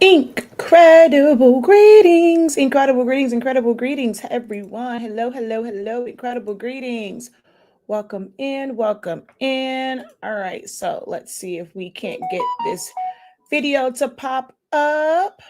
Incredible greetings, incredible greetings, everyone. Hello, hello, hello, incredible greetings. Welcome in, welcome in. All right, so let's see if we can't get this video to pop up.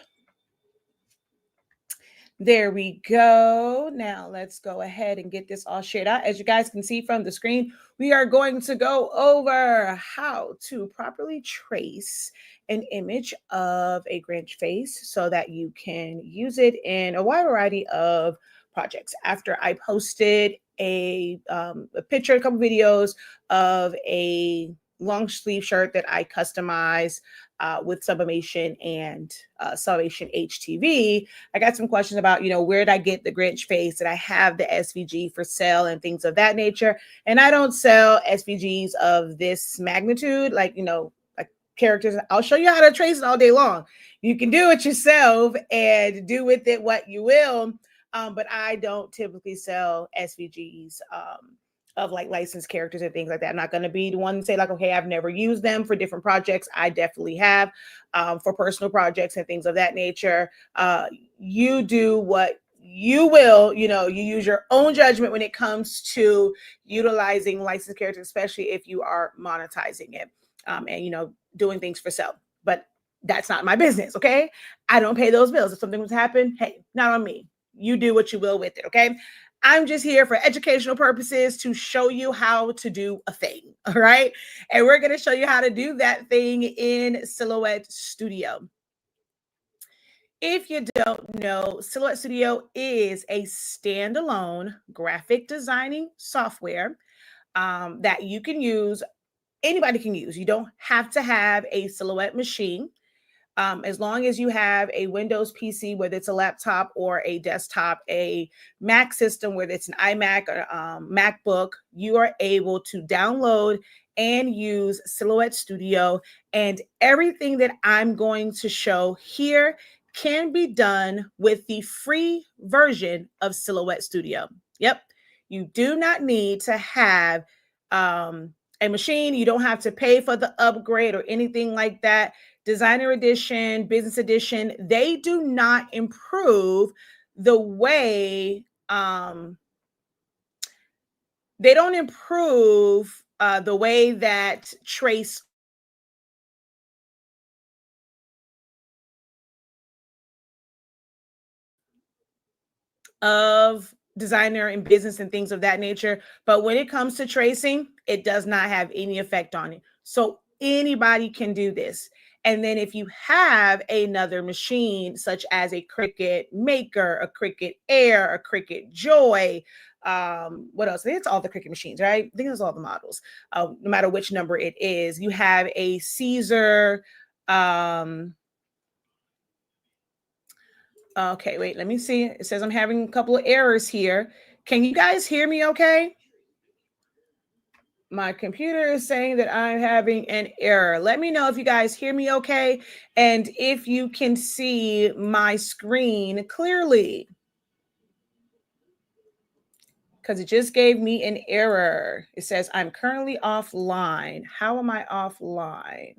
There we go. Now let's go ahead and get this all shared out. As you guys can see from the screen, we are going to go over how to properly trace an image of a Grinch face so that you can use it in a wide variety of projects. After I posted a picture, a couple videos of a long sleeve shirt that I customized with sublimation and Salvation HTV, I got some questions about, where did I get the Grinch face? Did I have the SVG for sale and things of that nature? And I don't sell SVGs of this magnitude, like characters. I'll show you how to trace it all day long. You can do it yourself and do with it what you will. But I don't typically sell SVGs of like licensed characters and things like that. I'm not going to be the one to say like, okay, I've never used them for different projects. I definitely have for personal projects and things of that nature. You do what you will, you use your own judgment when it comes to utilizing licensed characters, especially if you are monetizing it and, doing things for sale. But that's not my business, okay? I don't pay those bills. If something was to happen, hey, not on me. You do what you will with it, okay? I'm just here for educational purposes to show you how to do a thing, all right? And we're going to show you how to do that thing in Silhouette Studio. If you don't know, Silhouette Studio is a standalone graphic designing software that you can use. Anybody can use. You don't have to have a Silhouette machine. As long as you have a Windows PC, whether it's a laptop or a desktop, a Mac system, whether it's an iMac or MacBook, you are able to download and use Silhouette Studio. And everything that I'm going to show here can be done with the free version of Silhouette Studio. Yep. You do not need to have a machine. You don't have to pay for the upgrade or anything like that. Designer edition, business edition, they do not improve the way they don't improve the way that trace of designer and business and things of that nature. But when it comes to tracing, it does not have any effect on it. So anybody can do this. And then if you have another machine, such as a Cricut Maker, a Cricut Air, a Cricut Joy, what else? I think it's all the Cricut machines, right? I think it's all the models, no matter which number it is. You have a Caesar, okay, wait, let me see. It says I'm having a couple of errors here. Can you guys hear me okay? My computer is saying that I'm having an error. Let me know if you guys hear me okay and if you can see my screen clearly, because it just gave me an error. It says I'm currently offline. How am I offline?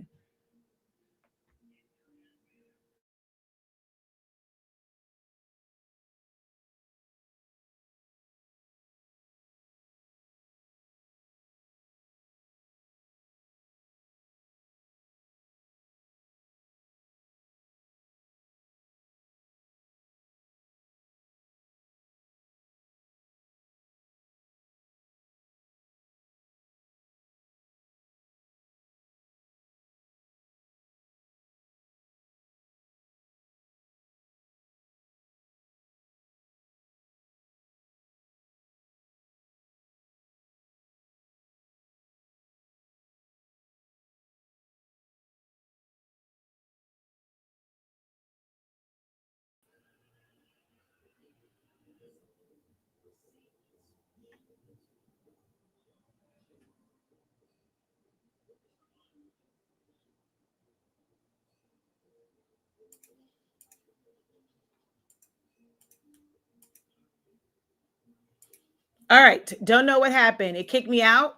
All right, don't know what happened. It kicked me out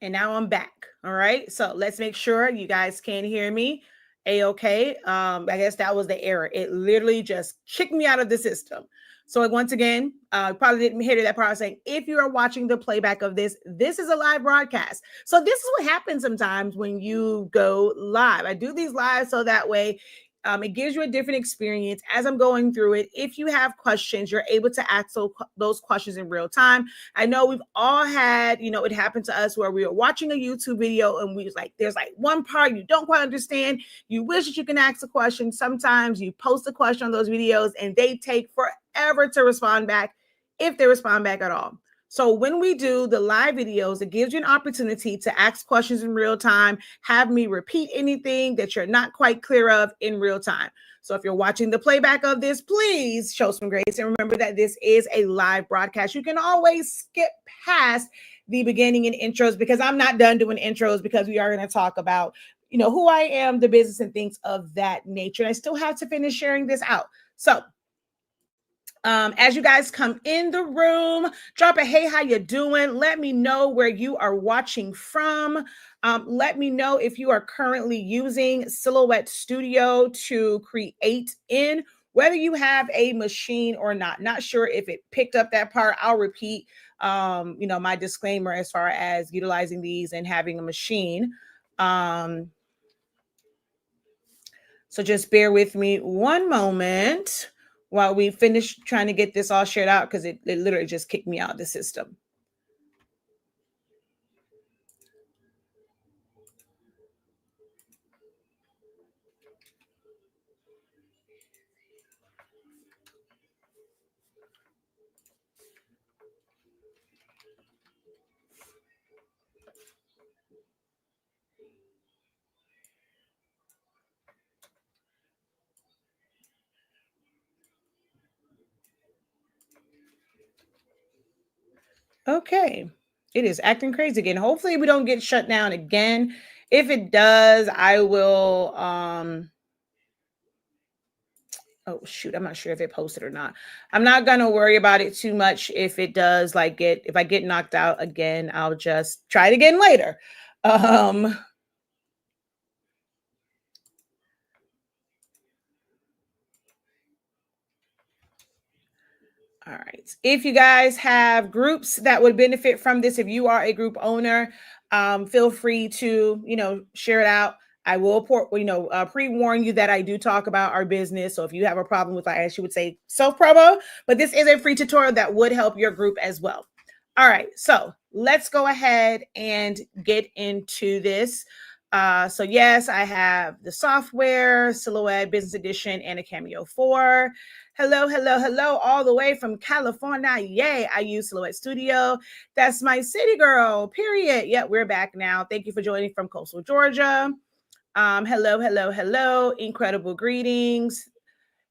and now I'm back. All right, so let's make sure you guys can hear me A-okay. I guess that was the error. It literally just kicked me out of the system. So once again, probably didn't hear that part saying, if you are watching the playback of this, this is a live broadcast. So this is what happens sometimes when you go live. I do these live so that way it gives you a different experience as I'm going through it. If you have questions, you're able to ask those questions in real time. I know we've all had, it happened to us where we were watching a YouTube video and we was like, there's like one part you don't quite understand. You wish that you can ask a question. Sometimes you post a question on those videos and they take forever to respond back, if they respond back at all. So when we do the live videos, it gives you an opportunity to ask questions in real time, have me repeat anything that you're not quite clear of in real time. So if you're watching the playback of this, please show some grace and remember that this is a live broadcast. You can always skip past the beginning and intros because I'm not done doing intros because we are going to talk about, who I am, the business and things of that nature. And I still have to finish sharing this out. So as you guys come in the room, drop a hey, how you doing? Let me know where you are watching from. Let me know if you are currently using Silhouette Studio to create in, whether you have a machine or not. Not sure if it picked up that part. I'll repeat, my disclaimer as far as utilizing these and having a machine. So just bear with me one moment while we finish trying to get this all shared out because it literally just kicked me out of the system. Okay, it is acting crazy again. Hopefully we don't get shut down again. If it does, I will oh shoot, I'm not sure if it posted or not. I'm not gonna worry about it too much. If it does, if I get knocked out again, I'll just try it again later. All right. If you guys have groups that would benefit from this, if you are a group owner, feel free to, share it out. I will pre-warn you that I do talk about our business. So if you have a problem with, I actually would say self-promo, but this is a free tutorial that would help your group as well. All right. So let's go ahead and get into this. So yes, I have the software, Silhouette Business Edition, and a Cameo 4. Hello, hello, hello, all the way from California. Yay, I use Silhouette Studio. That's my city girl, period. Yep, we're back now. Thank you for joining from coastal Georgia. Hello, hello, hello. Incredible greetings.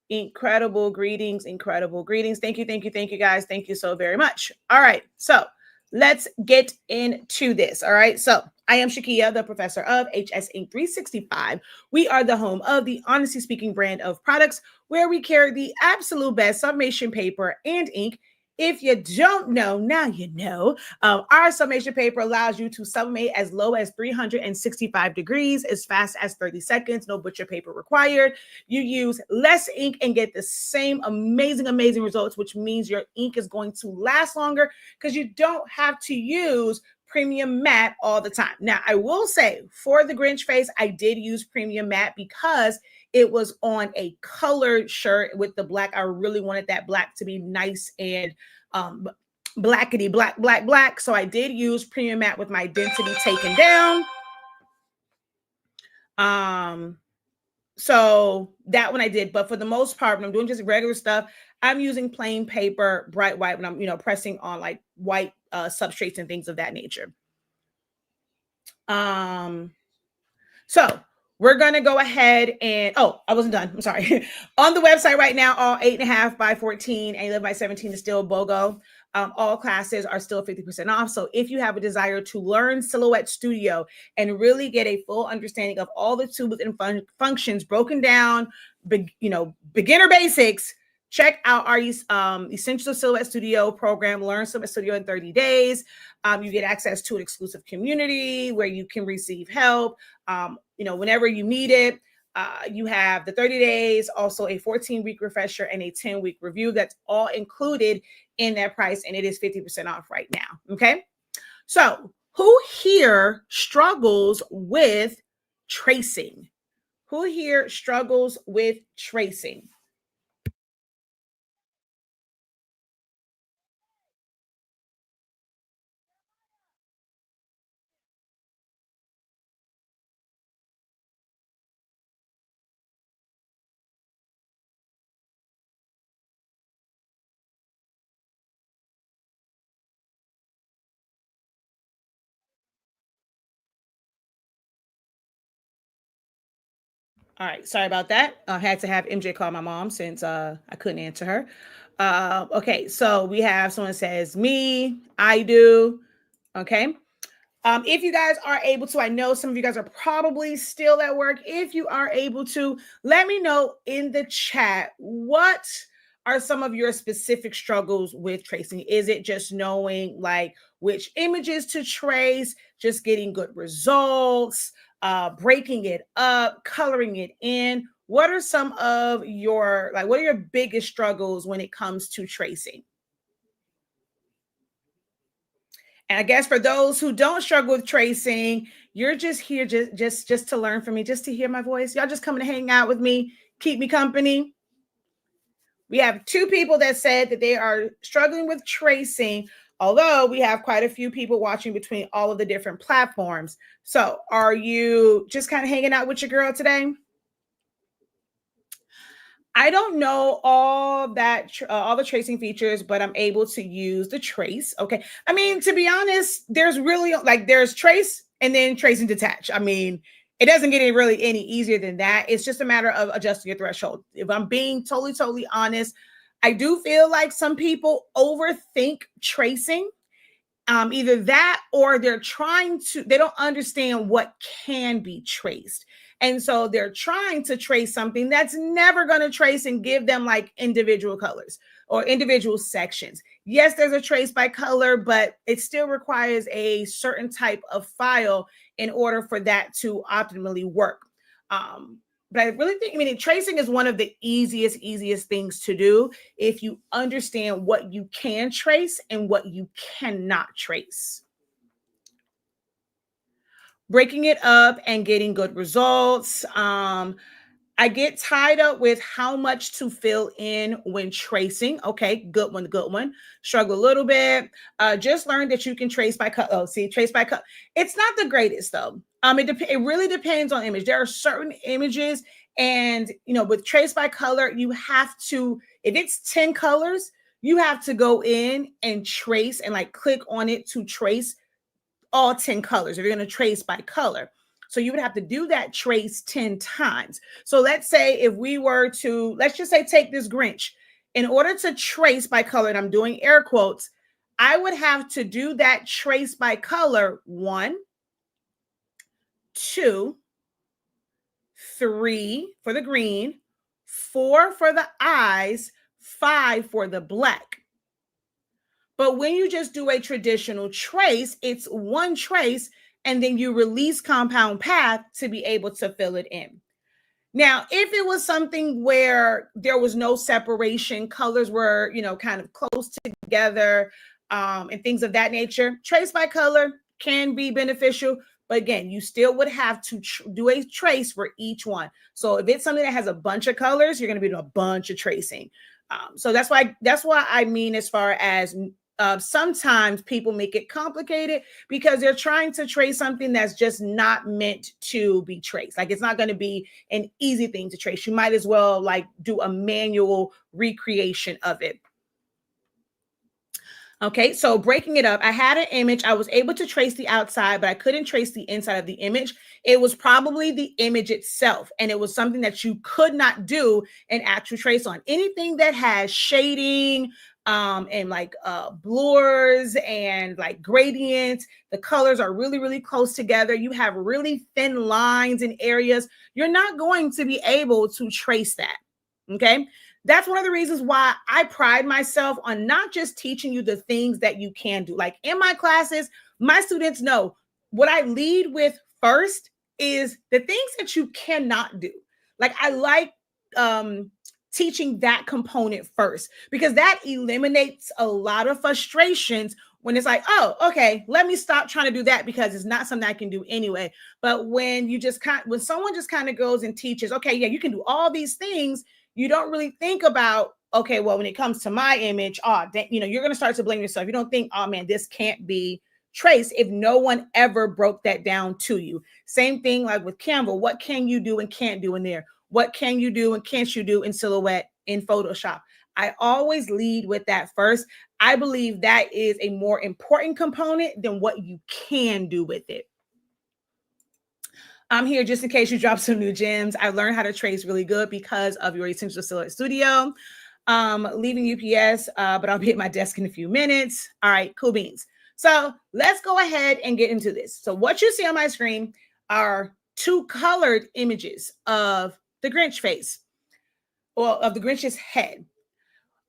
Incredible greetings. Incredible greetings. Thank you, thank you, thank you, guys. Thank you so very much. All right, so let's get into this. All right, so I am Shakia, the professor of HS Ink 365. We are the home of the Honestly Speaking brand of products where we carry the absolute best sublimation paper and ink. If you don't know, now you know. Our sublimation paper allows you to sublimate as low as 365 degrees, as fast as 30 seconds, no butcher paper required. You use less ink and get the same amazing, amazing results, which means your ink is going to last longer because you don't have to use premium matte all the time. Now, I will say for the Grinch face, I did use premium matte because it was on a colored shirt with the black. I really wanted that black to be nice and blackety black, black, black. So I did use premium matte with my density taken down. So that one I did, but for the most part, when I'm doing just regular stuff, I'm using plain paper, bright white, when I'm, pressing on like white substrates and things of that nature. So we're going to go ahead and, oh, I wasn't done. I'm sorry. On the website right now, all 8.5 by 14 and 11 by 17 is still BOGO. All classes are still 50% off. So if you have a desire to learn Silhouette Studio and really get a full understanding of all the tools and functions broken down, beginner basics, check out our Essential Silhouette Studio program. Learn Silhouette Studio in 30 days. You get access to an exclusive community where you can receive help, whenever you need it. You have the 30 days, also a 14-week refresher, and a 10-week review. That's all included in that price, and it is 50% off right now. Okay. So, who here struggles with tracing? Who here struggles with tracing? All right, sorry about that. I had to have MJ call my mom since I couldn't answer her. Okay, so we have someone says me, I do. Okay. If you guys are able to, I know some of you guys are probably still at work. If you are able to, let me know in the chat what are some of your specific struggles with tracing. Is it just knowing like which images to trace, just getting good results, breaking it up, coloring it in? What are some of your, like, what are your biggest struggles when it comes to tracing? And I guess for those who don't struggle with tracing, you're just here just to learn from me, just to hear my voice. Y'all just coming to hang out with me, keep me company. We have two people that said that they are struggling with tracing, although we have quite a few people watching between all of the different platforms. So, are you just kind of hanging out with your girl today? I don't know all the tracing features, but I'm able to use the trace. Okay. I mean, to be honest, there's really like there's trace and then trace and detach. I mean, it doesn't get any easier than that. It's just a matter of adjusting your threshold. If I'm being totally honest, I do feel like some people overthink tracing, either that or they don't understand what can be traced, and so they're trying to trace something that's never going to trace and give them like individual colors or individual sections. Yes, there's a trace by color, but it still requires a certain type of file in order for that to optimally work. But I really think, I mean, tracing is one of the easiest things to do if you understand what you can trace and what you cannot trace. Breaking it up and getting good results. I get tied up with how much to fill in when tracing. Okay, good one, good one. Struggle a little bit. Just learned that you can trace by color. Oh, see, trace by color. It's not the greatest though. It really depends on image. There are certain images, and with trace by color, you have to. If it's 10 colors, you have to go in and trace and like click on it to trace all 10 colors if you're going to trace by color. So you would have to do that trace 10 times. So let's say if we were to, let's just say, take this Grinch. In order to trace by color, and I'm doing air quotes, I would have to do that trace by color 1, 2, 3 for the green, 4 for the eyes, 5 for the black. But when you just do a traditional trace, it's one trace and then you release compound path to be able to fill it in. Now, if it was something where there was no separation, colors were, kind of close together, and things of that nature, trace by color can be beneficial. But again, you still would have to do a trace for each one. So if it's something that has a bunch of colors, you're going to be doing a bunch of tracing. So that's why I mean, as far as sometimes people make it complicated because they're trying to trace something that's just not meant to be traced. Like it's not going to be an easy thing to trace. You might as well like do a manual recreation of it. Okay, so breaking it up, I had an image. I was able to trace the outside, but I couldn't trace the inside of the image. It was probably the image itself, and it was something that you could not do an actual trace on. Anything that has shading, and like blurs and like gradients, the colors are really close together. You have really thin lines in areas. You're not going to be able to trace that. Okay. That's one of the reasons why I pride myself on not just teaching you the things that you can do. Like in my classes, my students know what I lead with first is the things that you cannot do. Like I like teaching that component first because that eliminates a lot of frustrations when it's like, oh, okay, let me stop trying to do that because it's not something I can do anyway. But when you just when someone just kind of goes and teaches, okay, yeah, you can do all these things, you don't really think about, okay, well, when it comes to my image, you're going to start to blame yourself. You don't think, oh man, this can't be traced if no one ever broke that down to you. Same thing like with Canva. What can you do and can't do in there? What can you do and can't you do in Silhouette, in Photoshop? I always lead with that first. I believe that is a more important component than what you can do with it. I'm here just in case you drop some new gems. I learned how to trace really good because of your Essential Silhouette Studio. Leaving UPS, but I'll be at my desk in a few minutes. All right, cool beans. So let's go ahead and get into this. So what you see on my screen are two colored images of the Grinch face, or of the Grinch's head.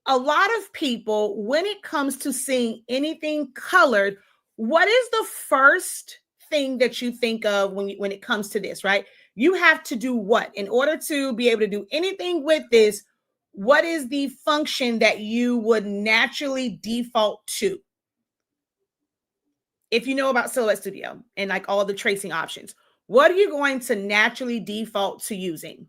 A lot of people, when it comes to seeing anything colored, what is the first thing that you think of when it comes to this, right? You have to do what? In order to be able to do anything with this, what is the function that you would naturally default to? If you know about Silhouette Studio and like all the tracing options, what are you going to naturally default to using?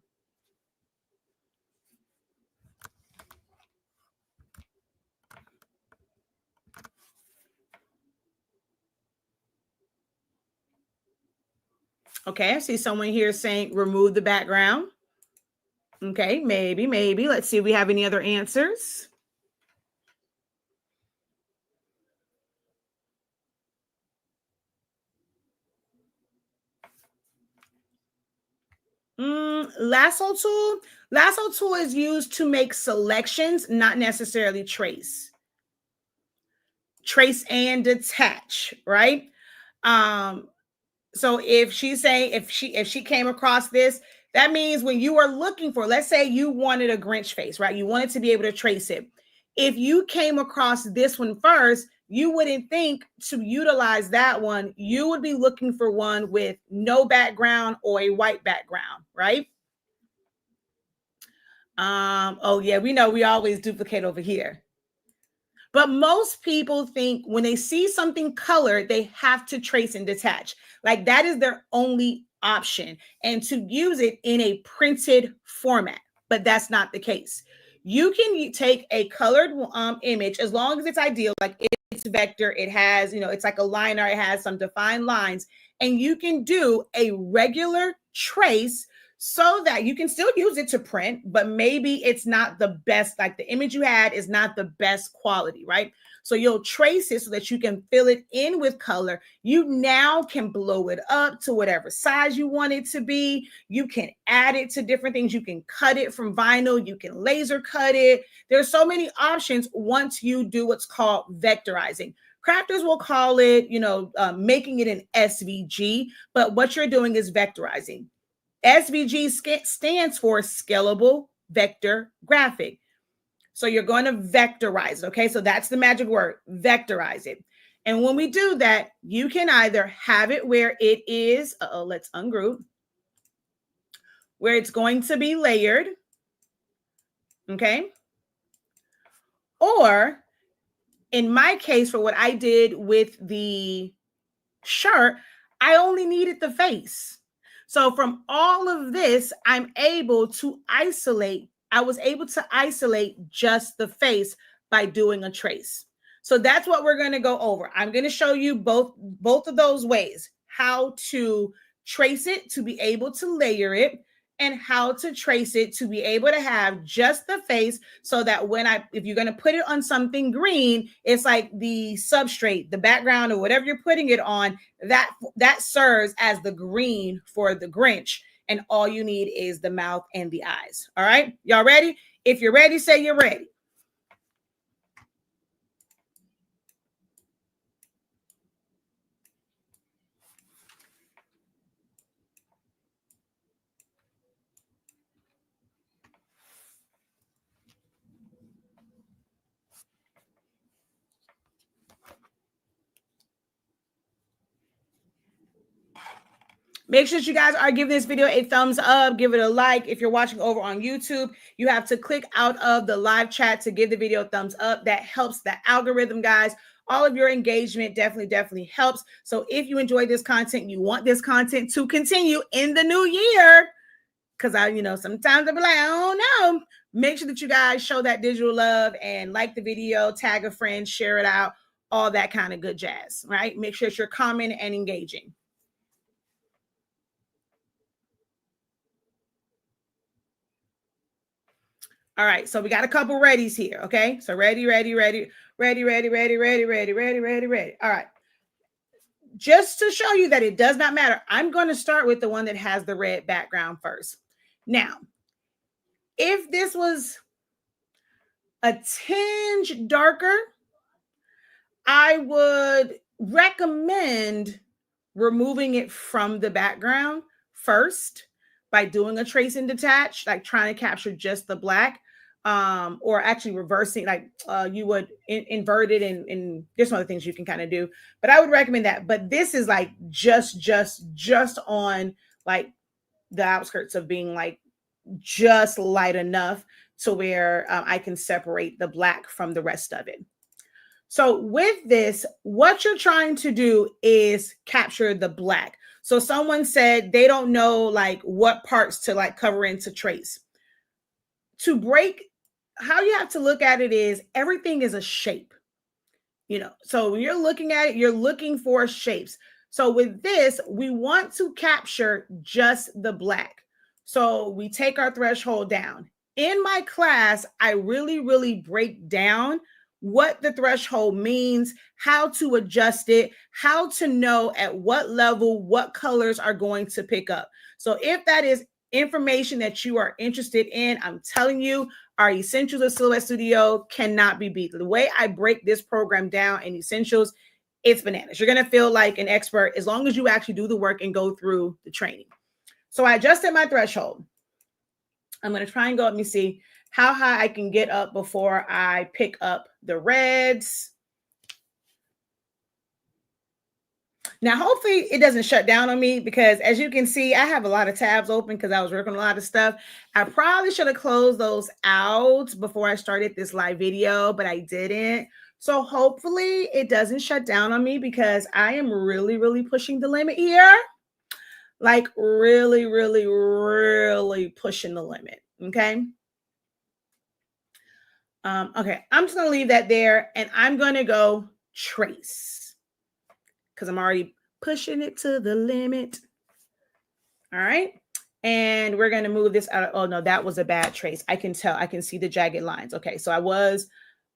Okay, I see someone here saying remove the background. Okay, maybe. Let's see if we have any other answers. Lasso tool. Lasso tool is used to make selections, not necessarily trace. Trace and detach, right? So if she's saying if she came across this, that means when you are looking for, let's say you wanted a Grinch face, right? You wanted to be able to trace it. If you came across this one first, you wouldn't think to utilize that one. You would be looking for one with no background or a white background, right? Oh yeah, we know we always duplicate over here. But most people think when they see something colored, they have to trace and detach. Like that is their only option, and to use it in a printed format. But that's not the case. You can take a colored image as long as it's ideal, like it's vector, it has, it's like a liner, it has some defined lines, and you can do a regular trace so that you can still use it to print, but maybe it's not the best, like the image you had is not the best quality, right? So you'll trace it so that you can fill it in with color. You now can blow it up to whatever size you want it to be. You can add it to different things. You can cut it from vinyl. You can laser cut it. There's so many options once you do what's called vectorizing. Crafters will call it, making it an SVG, but what you're doing is vectorizing. SVG stands for scalable vector graphic. So you're going to vectorize it. Okay. So that's the magic word, vectorize it. And when we do that, you can either have it where it is, let's ungroup, where it's going to be layered. Okay. Or in my case, for what I did with the shirt, I only needed the face. So from all of this, I'm able to isolate. I was able to isolate just the face by doing a trace. So that's what we're going to go over. I'm going to show you both of those ways, how to trace it to be able to layer it, and how to trace it to be able to have just the face so that if you're going to put it on something green, it's like the substrate, the background, or whatever you're putting it on, that serves as the green for the Grinch. And all you need is the mouth and the eyes. All right, y'all ready? If you're ready, say you're ready. Make sure that you guys are giving this video a thumbs up, give it a like. If you're watching over on YouTube, you have to click out of the live chat to give the video a thumbs up. That helps the algorithm, guys. All of your engagement definitely helps. So if you enjoy this content, you want this content to continue in the new year, because sometimes I'll be like, I don't know. Make sure that you guys show that digital love and like the video, tag a friend, share it out, all that kind of good jazz, right? Make sure that you're commenting and engaging. All right, so we got a couple readies here, okay? So ready. All right. Just to show you that it does not matter, I'm going to start with the one that has the red background first. Now, if this was a tinge darker, I would recommend removing it from the background first by doing a trace and detach, like trying to capture just the black, or actually reversing, like you would invert it, and there's some other things you can kind of do, but I would recommend that. But this is like just on like the outskirts of being like just light enough to where I can separate the black from the rest of it. So with this, what you're trying to do is capture the black. So someone said they don't know like what parts to like cover in to trace. To break, how you have to look at it is everything is a shape. So when you're looking at it, you're looking for shapes. So with this, we want to capture just the black. So we take our threshold down. In my class, I really break down what the threshold means, how to adjust it, how to know at what level, what colors are going to pick up. So if that is information that you are interested in, I'm telling you, our Essentials of Silhouette Studio cannot be beat. The way I break this program down in Essentials, it's bananas. You're going to feel like an expert as long as you actually do the work and go through the training. So I adjusted my threshold. I'm going to try and go, let me see how high I can get up before I pick up the reds. Now, hopefully it doesn't shut down on me, because as you can see, I have a lot of tabs open because I was working on a lot of stuff. I probably should have closed those out before I started this live video, but I didn't. So hopefully it doesn't shut down on me, because I am really pushing the limit here. Like really pushing the limit. Okay. Okay, I'm just going to leave that there, and I'm going to go trace because I'm already pushing it to the limit. All right. And we're going to move this out. Oh, no, that was a bad trace. I can tell. I can see the jagged lines. Okay, so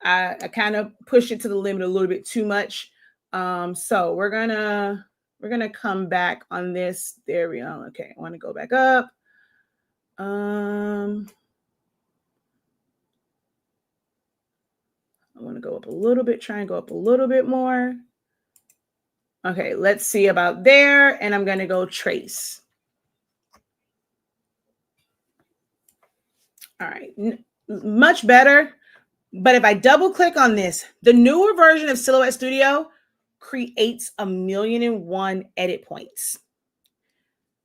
I kind of pushed it to the limit a little bit too much. So we're going to come back on this. There we go. Okay, I want to go back up. I want to go up a little bit, try and go up a little bit more. Okay, let's see about there. And I'm going to go trace. All right, much better. But if I double click on this, the newer version of Silhouette Studio creates 1,000,001 edit points.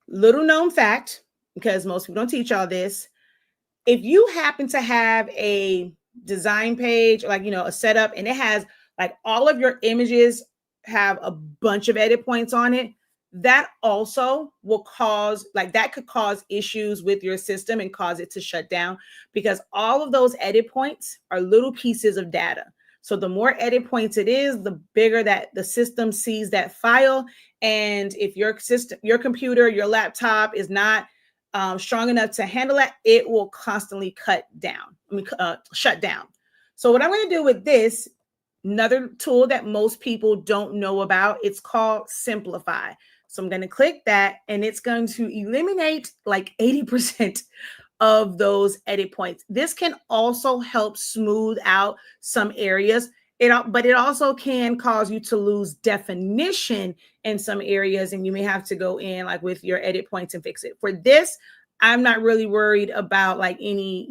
Little known fact, because most people don't teach all this. If you happen to have a design page, like, a setup, and it has like all of your images have a bunch of edit points on it, that also will cause, like, that could cause issues with your system and cause it to shut down, because all of those edit points are little pieces of data. So the more edit points it is, the bigger that the system sees that file. And if your system, your computer, your laptop is not strong enough to handle it will constantly shut down. So what I'm going to do with this, another tool that most people don't know about, it's called Simplify. So I'm going to click that, and it's going to eliminate like 80% of those edit points. This can also help smooth out some areas. But it also can cause you to lose definition in some areas, and you may have to go in like with your edit points and fix it. For this, I'm not really worried about like any,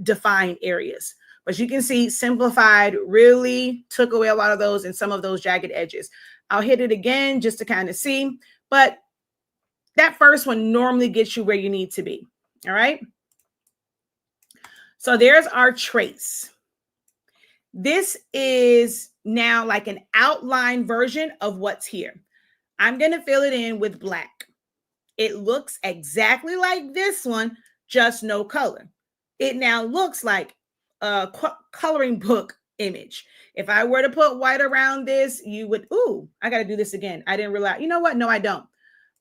defined areas. But you can see Simplified really took away a lot of those and some of those jagged edges. I'll hit it again just to kind of see. But that first one normally gets you where you need to be. All right. So there's our trace. This is now like an outline version of what's here. I'm going to fill it in with black. It looks exactly like this one, just no color. It now looks like a coloring book image. If I were to put white around this, you would, ooh, I got to do this again. I didn't realize, you know what? No, I don't.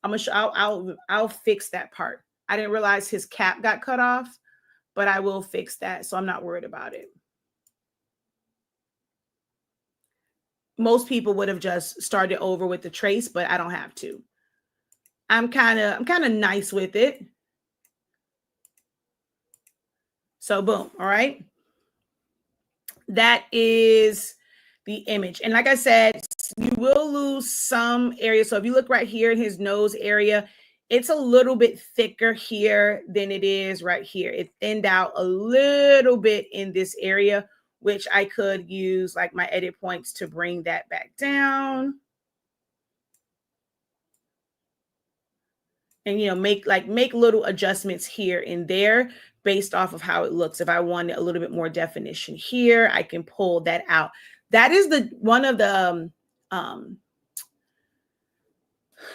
I'm gonna show, I'll fix that part. I didn't realize his cap got cut off, but I will fix that. So I'm not worried about it. Most people would have just started over with the trace, but I don't have to. I'm kind of nice with it. So boom, all right. That is the image. And like I said, you will lose some area. So if you look right here in his nose area, it's a little bit thicker here than it is right here. It thinned out a little bit in this area, which I could use like my edit points to bring that back down. And, you know, make little adjustments here and there based off of how it looks. If I wanted a little bit more definition here, I can pull that out. That is one of the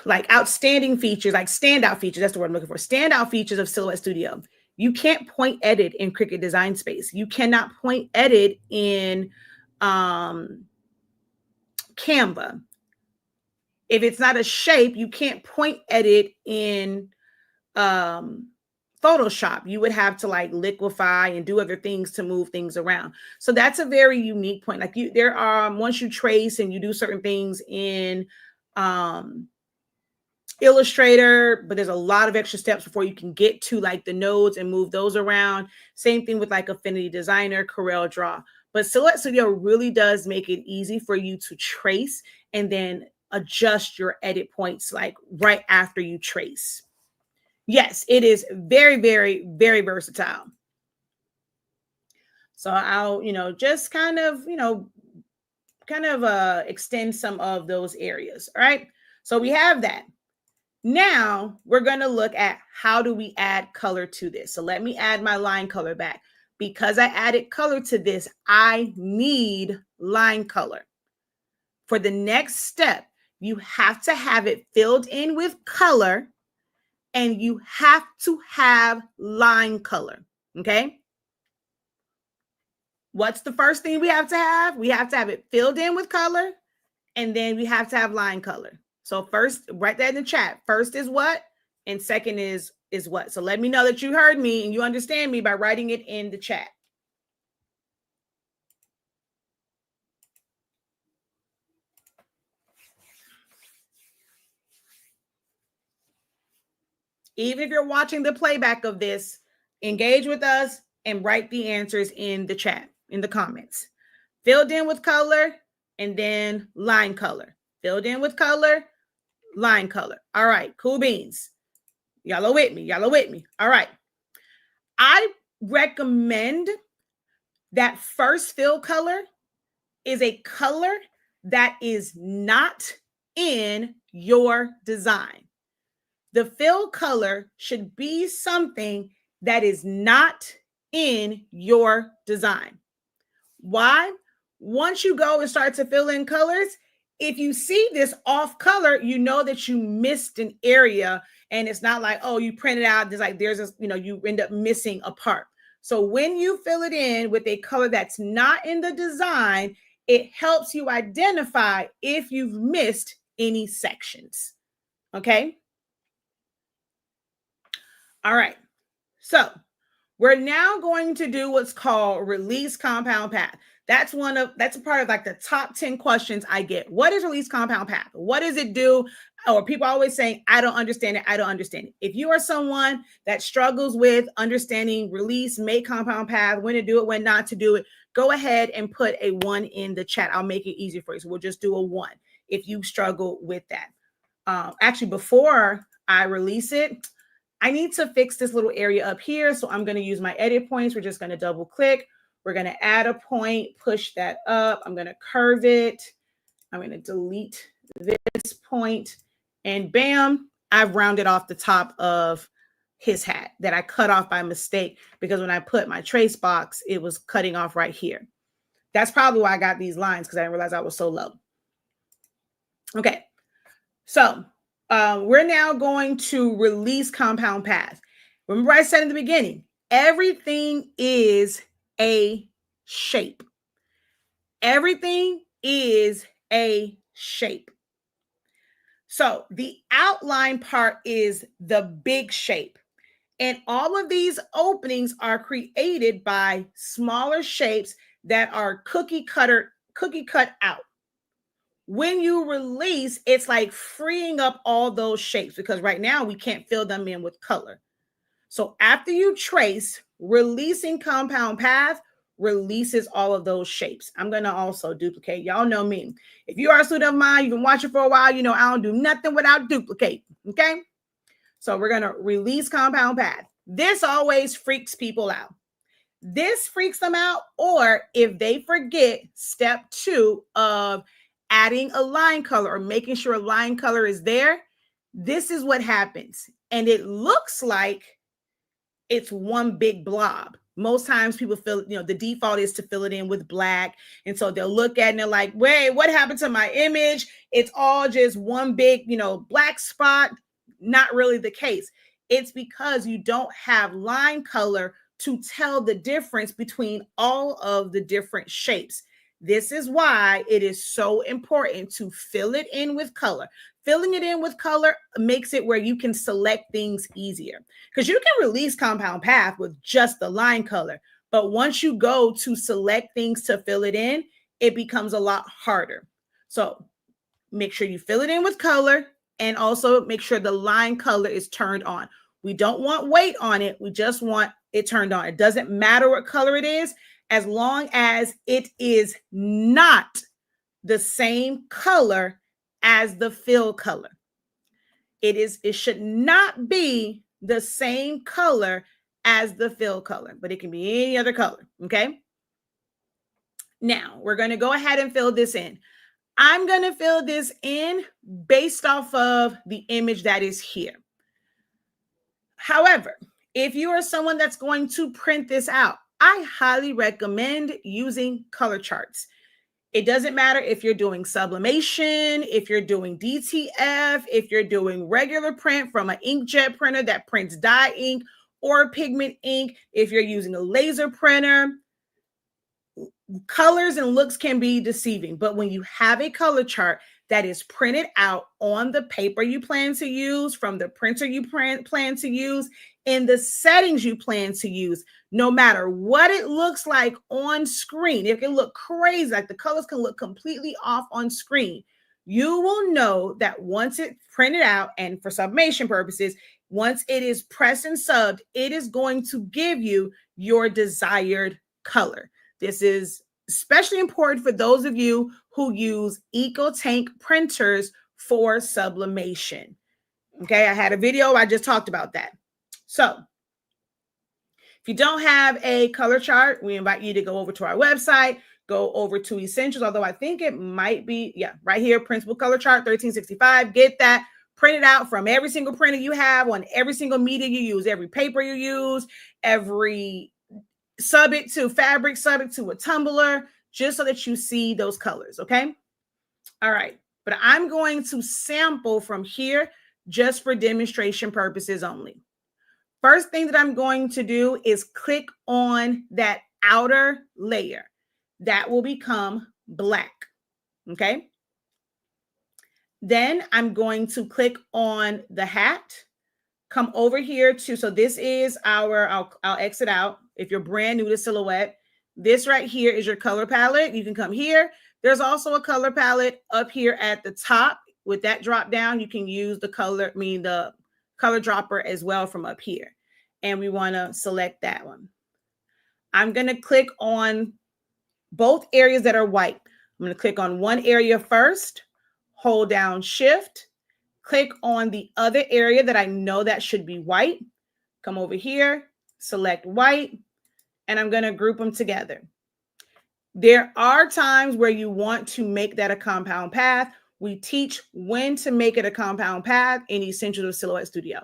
like outstanding features, like standout features. That's the word I'm looking for. Standout features of Silhouette Studio. You can't point edit in Cricut Design Space. You cannot point edit in Canva. If it's not a shape, you can't point edit in Photoshop. You would have to like liquefy and do other things to move things around. So that's a very unique point. Like there are, once you trace and you do certain things in Illustrator, but there's a lot of extra steps before you can get to like the nodes and move those around. Same thing with like Affinity Designer, Corel Draw. But Silhouette Studio really does make it easy for you to trace and then adjust your edit points like right after you trace. Yes, it is very, very, very versatile. So I'll, just kind of extend some of those areas. All right. So we have that. Now we're going to look at how do we add color to this. So let me add my line color back. Because I added color to this, I need line color. For the next step, you have to have it filled in with color and you have to have line color. Okay. What's the first thing we have to have? We have to have it filled in with color and then we have to have line color. So first, write that in the chat. First is what, and second is what. So let me know that you heard me and you understand me by writing it in the chat. Even if you're watching the playback of this, engage with us and write the answers in the chat, in the comments. Filled in with color and then line color. Filled in with color, line color. All right, cool beans. Y'all are with me. Y'all are with me. All right. I recommend that first fill color is a color that is not in your design. The fill color should be something that is not in your design. Why? Once you go and start to fill in colors, if you see this off color, you know that you missed an area and it's not like, oh, you printed out, you end up missing a part. So when you fill it in with a color that's not in the design, it helps you identify if you've missed any sections. Okay. All right. So we're now going to do what's called release compound path. That's a part of like the top 10 questions I get. What is release compound path? What does it do? Or people always saying, I don't understand it. I don't understand it. If you are someone that struggles with understanding release, make compound path, when to do it, when not to do it, go ahead and put a 1 in the chat. I'll make it easy for you. So we'll just do a 1 if you struggle with that. Actually, before I release it, I need to fix this little area up here. So I'm going to use my edit points. We're just going to double click. We're going to add a point, push that up. I'm going to curve it. I'm going to delete this point and bam, I've rounded off the top of his hat that I cut off by mistake, because when I put my trace box, it was cutting off right here. That's probably why I got these lines, because I didn't realize I was so low. Okay, so we're now going to release compound path. Remember I said in the beginning, everything is a shape. Everything is a shape. So the outline part is the big shape. And all of these openings are created by smaller shapes that are cookie cut out. When you release, it's like freeing up all those shapes, because right now we can't fill them in with color. So after you trace, releasing compound path releases all of those shapes. I'm going to also duplicate. Y'all know me. If you are a student of mine, you've been watching for a while, you know I don't do nothing without duplicate. Okay? So we're going to release compound path. This always freaks people out. This freaks them out, or if they forget step 2 of adding a line color or making sure a line color is there, this is what happens. And it looks like it's one big blob. Most times people feel, the default is to fill it in with black. And so they'll look at it and they're like, wait, what happened to my image? It's all just one big, black spot. Not really the case. It's because you don't have line color to tell the difference between all of the different shapes. This is why it is so important to fill it in with color. Filling it in with color makes it where you can select things easier, because you can release compound path with just the line color. But once you go to select things to fill it in, it becomes a lot harder. So make sure you fill it in with color, and also make sure the line color is turned on. We don't want weight on it. We just want it turned on. It doesn't matter what color it is, as long as it is not the same color as the fill color. It should not be the same color as the fill color, but it can be any other color, okay? Now, we're going to go ahead and fill this in. I'm going to fill this in based off of the image that is here. However, if you are someone that's going to print this out, I highly recommend using color charts. It doesn't matter if you're doing sublimation, if you're doing DTF, if you're doing regular print from an inkjet printer that prints dye ink or pigment ink, if you're using a laser printer. Colors and looks can be deceiving, but when you have a color chart that is printed out on the paper you plan to use, from the printer you plan to use, in the settings you plan to use, no matter what it looks like on screen, it can look crazy, like the colors can look completely off on screen. You will know that once it's printed out, and for sublimation purposes, once it is pressed and subbed, it is going to give you your desired color. This is especially important for those of you who use EcoTank printers for sublimation. Okay, I had a video, I just talked about that. So if you don't have a color chart, we invite you to go over to our website, go over to Essentials, although I think it might be, right here, Printable Color Chart 1365. Get that, print it out from every single printer you have on every single media you use, every paper you use, every sub it to fabric, sub it to a tumbler, just so that you see those colors, okay? All right, but I'm going to sample from here just for demonstration purposes only. First thing that I'm going to do is click on that outer layer. That will become black, okay? Then I'm going to click on the hat, come over here to, so this is our, I'll exit out. If you're brand new to Silhouette, this right here is your color palette. You can come here. There's also a color palette up here at the top. With that drop down, you can use the color dropper as well from up here. And we want to select that one. I'm going to click on both areas that are white. I'm going to click on one area first, hold down Shift, click on the other area that I know that should be white. Come over here, select white, and I'm going to group them together. There are times where you want to make that a compound path, we teach when to make it a compound path in Essentials of Silhouette Studio.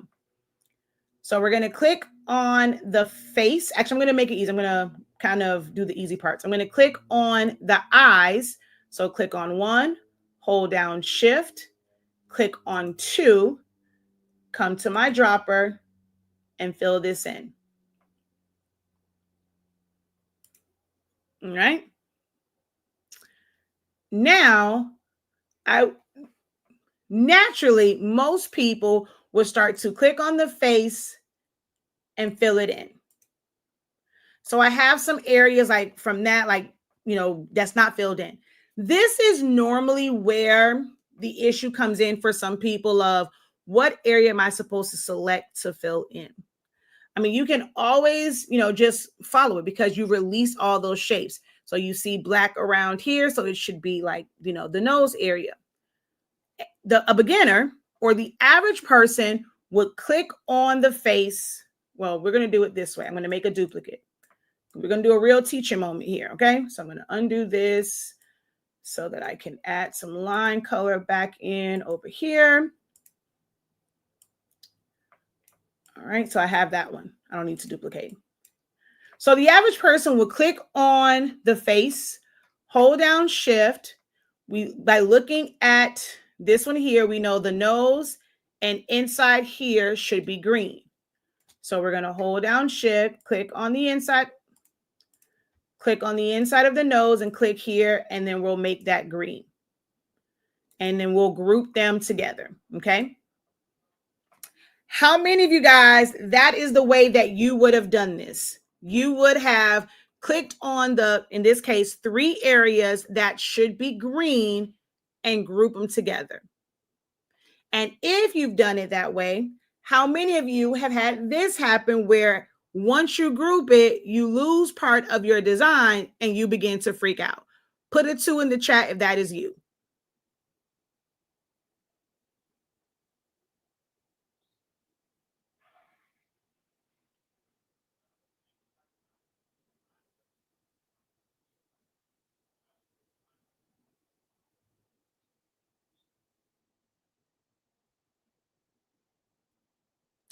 So we're going to click on the face. Actually, I'm going to make it easy. I'm going to kind of do the easy parts. I'm going to click on the eyes. So click on 1, hold down Shift, click on 2, come to my dropper, and fill this in. All right. Now, naturally, most people will start to click on the face and fill it in. So I have some areas like from that, like, that's not filled in. This is normally where the issue comes in for some people of what area am I supposed to select to fill in? I mean, you can always, just follow it because you release all those shapes. So you see black around here. So it should be like, the nose area. A beginner or the average person would click on the face. Well, we're going to do it this way. I'm going to make a duplicate. We're going to do a real teacher moment here. Okay. So I'm going to undo this so that I can add some line color back in over here. All right. So I have that one. I don't need to duplicate. So the average person will click on the face, hold down Shift. By looking at this one here, we know the nose and inside here should be green. So we're going to hold down Shift, click on the inside of the nose and click here, and then we'll make that green. And then we'll group them together. Okay. How many of you guys, that is the way that you would have done this? You would have clicked on in this case, 3 areas that should be green and group them together. And if you've done it that way, how many of you have had this happen where once you group it, you lose part of your design and you begin to freak out? Put a 2 in the chat if that is you.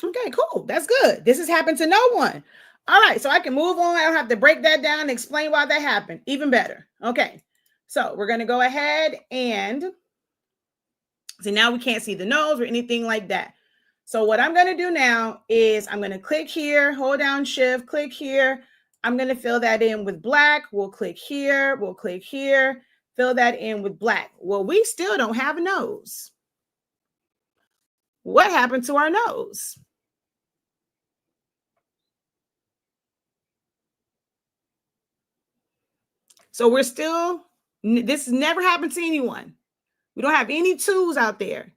Okay, cool. That's good. This has happened to no one. All right, so I can move on. I don't have to break that down and explain why that happened. Even better. Okay, so we're going to go ahead and see, now we can't see the nose or anything like that. So what I'm going to do now is I'm going to click here, hold down Shift, click here. I'm going to fill that in with black. We'll click here. We'll click here. Fill that in with black. Well, we still don't have a nose. What happened to our nose? So we're still, this has never happened to anyone. We don't have any 2s out there.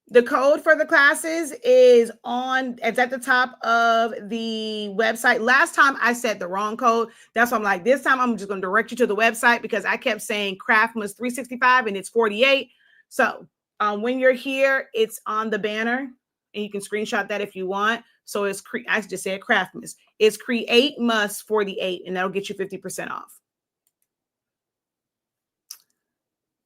The code for the classes it's at the top of the website. Last time I said the wrong code. That's why I'm like, this time I'm just going to direct you to the website because I kept saying Craftmas 365 and it's 48. So when you're here, it's on the banner and you can screenshot that if you want. So it's, I just said Craftmas. It's Create Must 48 and that'll get you 50% off.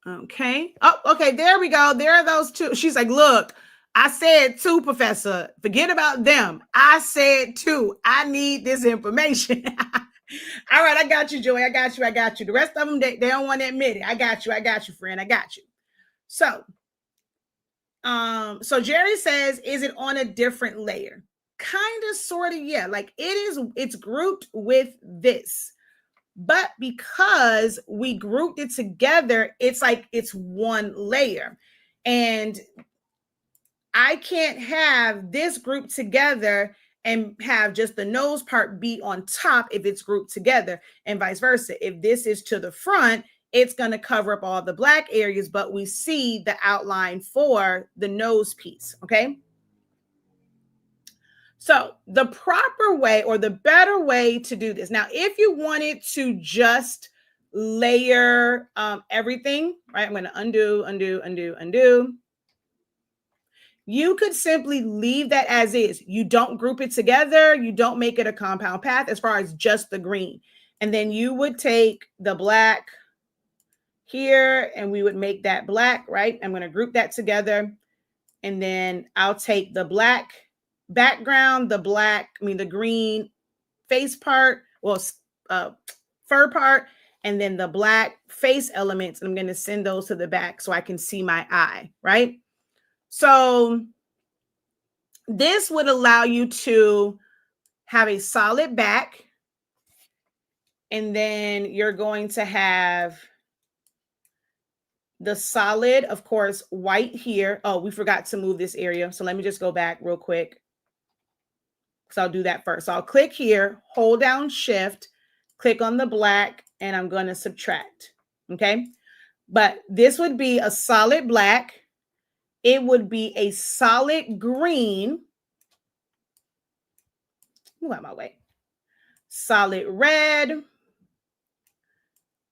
Okay. Oh, okay. There we go. There are those 2. She's like, look, I said 2, Professor. Forget about them. I said 2. I need this information. All right. I got you, Joey. I got you. The rest of them, they don't want to admit it. I got you, friend. I got you. So Jerry says, is it on a different layer? Kind of, sort of, yeah. Like it's grouped with this. But because we grouped it together, it's like it's one layer. And I can't have this group together and have just the nose part be on top if it's grouped together, and vice versa. If this is to the front, it's going to cover up all the black areas, but we see the outline for the nose piece. Okay. So the proper way or the better way to do this. Now, if you wanted to just layer everything, right? I'm going to undo. You could simply leave that as is. You don't group it together. You don't make it a compound path as far as just the green. And then you would take the black, here, and we would make that black, right? I'm going to group that together. And then I'll take the black background, the green face part, fur part, and then the black face elements. And I'm going to send those to the back so I can see my eye, right? So this would allow you to have a solid back. And then you're going to have the solid, of course, white here. Oh, we forgot to move this area. So let me just go back real quick. So I'll do that first. So I'll click here, hold down shift, click on the black, and I'm going to subtract. Okay. But this would be a solid black. It would be a solid green. Move out my way. Solid red.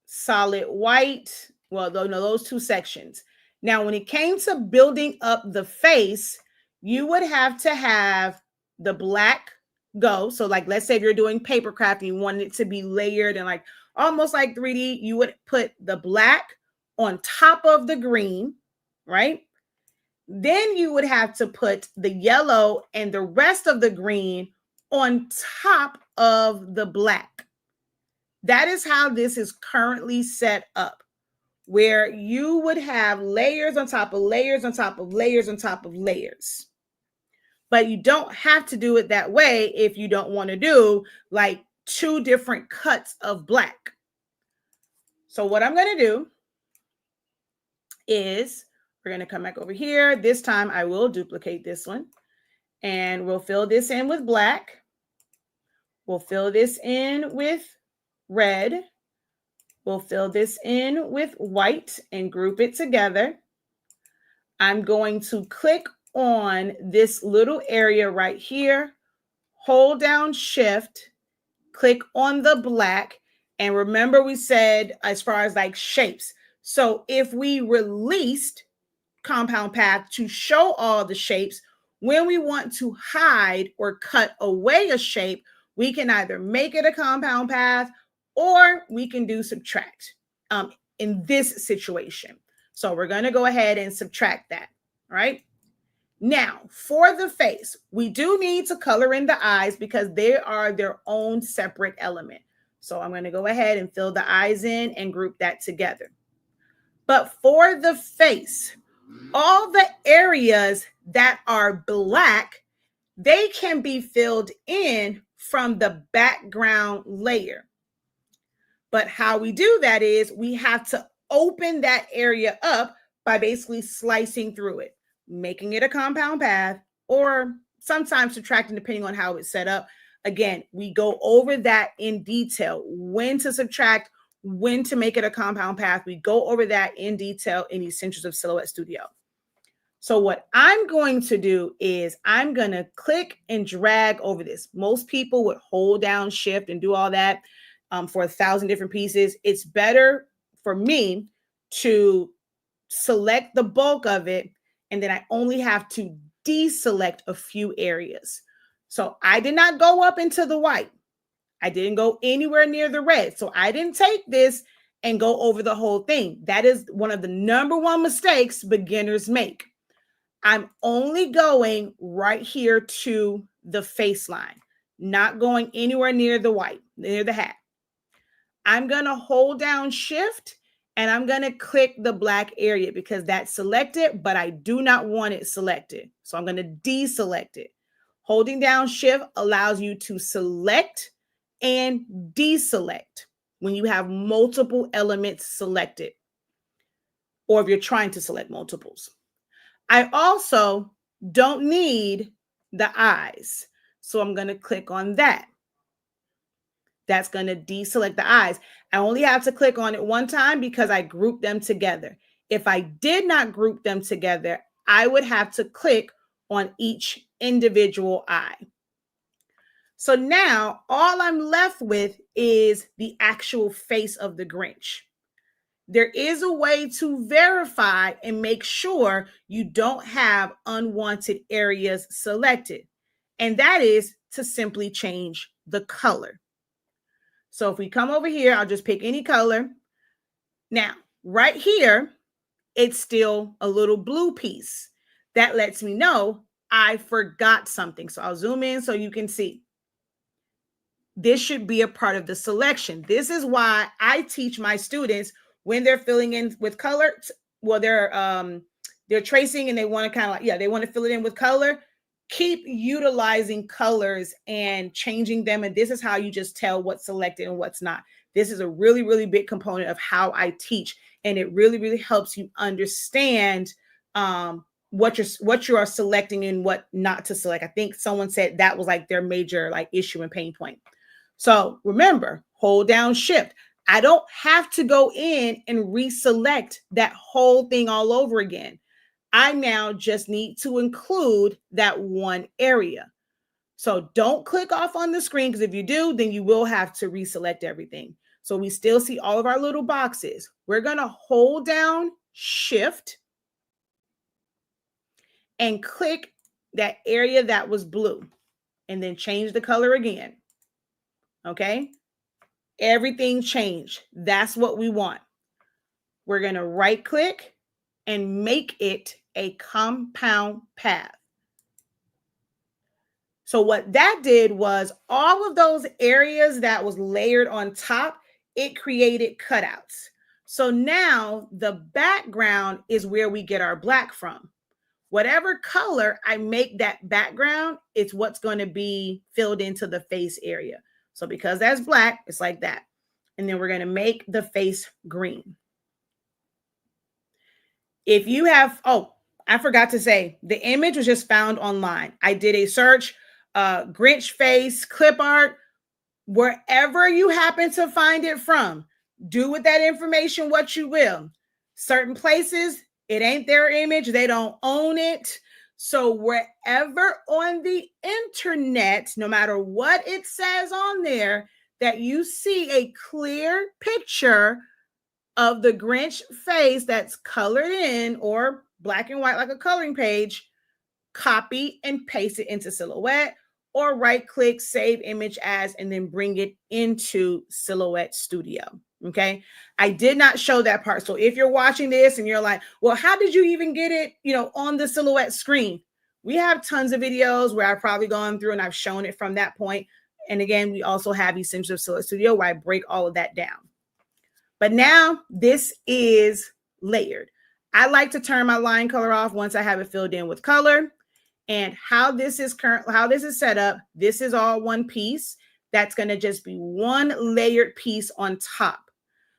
Solid white. Well, no, those two sections. Now, when it came to building up the face, you would have to have the black go. So like, let's say if you're doing paper craft and you wanted it to be layered and like almost like 3D, you would put the black on top of the green, right? Then you would have to put the yellow and the rest of the green on top of the black. That is how this is currently set up, where you would have layers on top of layers on top of layers on top of layers. But you don't have to do it that way if you don't want to do like 2 different cuts of black. So what I'm going to do is we're going to come back over here. This time I will duplicate this one and we'll fill this in with black. We'll fill this in with red. We'll fill this in with white and group it together. I'm going to click on this little area right here, hold down shift, click on the black. And remember we said as far as like shapes. So if we released compound path to show all the shapes, when we want to hide or cut away a shape, we can either make it a compound path or we can do subtract in this situation. So we're going to go ahead and subtract that, right? Now, for the face, we do need to color in the eyes because they are their own separate element. So I'm going to go ahead and fill the eyes in and group that together. But for the face, all the areas that are black, they can be filled in from the background layer. But how we do that is we have to open that area up by basically slicing through it, making it a compound path, or sometimes subtracting depending on how it's set up. Again, we go over that in detail, when to subtract, when to make it a compound path. We go over that in detail in Essentials of Silhouette Studio. So what I'm going to do is I'm going to click and drag over this. Most people would hold down shift and do all that. For 1,000 different pieces. It's better for me to select the bulk of it, and then I only have to deselect a few areas. So I did not go up into the white. I didn't go anywhere near the red. So I didn't take this and go over the whole thing. That is one of the #1 mistakes beginners make. I'm only going right here to the face line, not going anywhere near the white, near the hat. I'm going to hold down shift and I'm going to click the black area because that's selected, but I do not want it selected. So I'm going to deselect it. Holding down shift allows you to select and deselect when you have multiple elements selected, or if you're trying to select multiples. I also don't need the eyes. So I'm going to click on that. That's going to deselect the eyes. I only have to click on it one time because I grouped them together. If I did not group them together, I would have to click on each individual eye. So now all I'm left with is the actual face of the Grinch. There is a way to verify and make sure you don't have unwanted areas selected. And that is to simply change the color. So if we come over here, I'll just pick any color. Now, right here, it's still a little blue piece. That lets me know I forgot something. So I'll zoom in so you can see. This should be a part of the selection. This is why I teach my students when they're filling in with color. Well, they're tracing and they want to kind of like, yeah, they want to fill it in with color. Keep utilizing colors and changing them. And this is how you just tell what's selected and what's not. This is a really, really big component of how I teach. And it really, really helps you understand what you are selecting and what not to select. I think someone said that was like their major like issue and pain point. So remember, hold down shift. I don't have to go in and reselect that whole thing all over again. I now just need to include that one area. So don't click off on the screen, because if you do, then you will have to reselect everything. So we still see all of our little boxes. We're going to hold down shift and click that area that was blue and then change the color again. Okay. Everything changed. That's what we want. We're going to right click and make it a compound path. So what that did was all of those areas that was layered on top, it created cutouts. So now the background is where we get our black from. Whatever color I make that background, it's what's going to be filled into the face area. So because that's black, it's like that. And then we're going to make the face green. If you have, oh, I forgot to say, the image was just found online. I did a search, Grinch face, clip art, wherever you happen to find it from. Do with that information what you will. Certain places, it ain't their image. They don't own it. So wherever on the internet, no matter what it says on there, that you see a clear picture of the Grinch face that's colored in or black and white like a coloring page, copy and paste it into Silhouette, or right click, save image as, and then bring it into Silhouette Studio. Okay. I did not show that part. So if you're watching this and you're like, well, how did you even get it, on the Silhouette screen? We have tons of videos where I've probably gone through and I've shown it from that point. And again, we also have Essentials of Silhouette Studio where I break all of that down. But now this is layered. I like to turn my line color off once I have it filled in with color. And how this is set up, this is all one piece. That's going to just be one layered piece on top.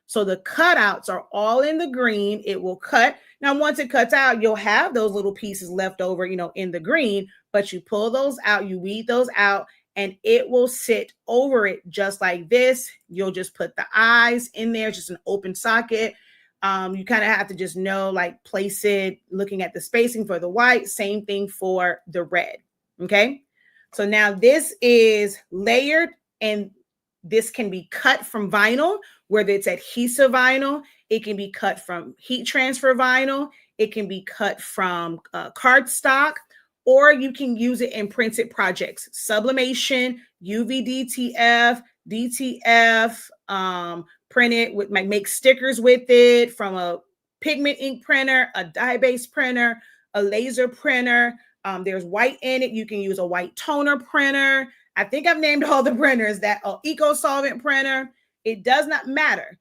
So the cutouts are all in the green. It will cut. Now, once it cuts out, you'll have those little pieces left over, in the green, but you pull those out, you weed those out, and it will sit over it just like this. You'll just put the eyes in there, just an open socket. You kind of have to just know, like, place it looking at the spacing for the white. Same thing for the red. Okay. So now this is layered, and this can be cut from vinyl, whether it's adhesive vinyl. It can be cut from heat transfer vinyl. It can be cut from cardstock, or you can use it in printed projects. Sublimation, UV DTF, DTF, print it with, make stickers with it from a pigment ink printer, a dye-based printer, a laser printer. There's white in it. You can use a white toner printer. I think I've named all the printers. That eco solvent printer. It does not matter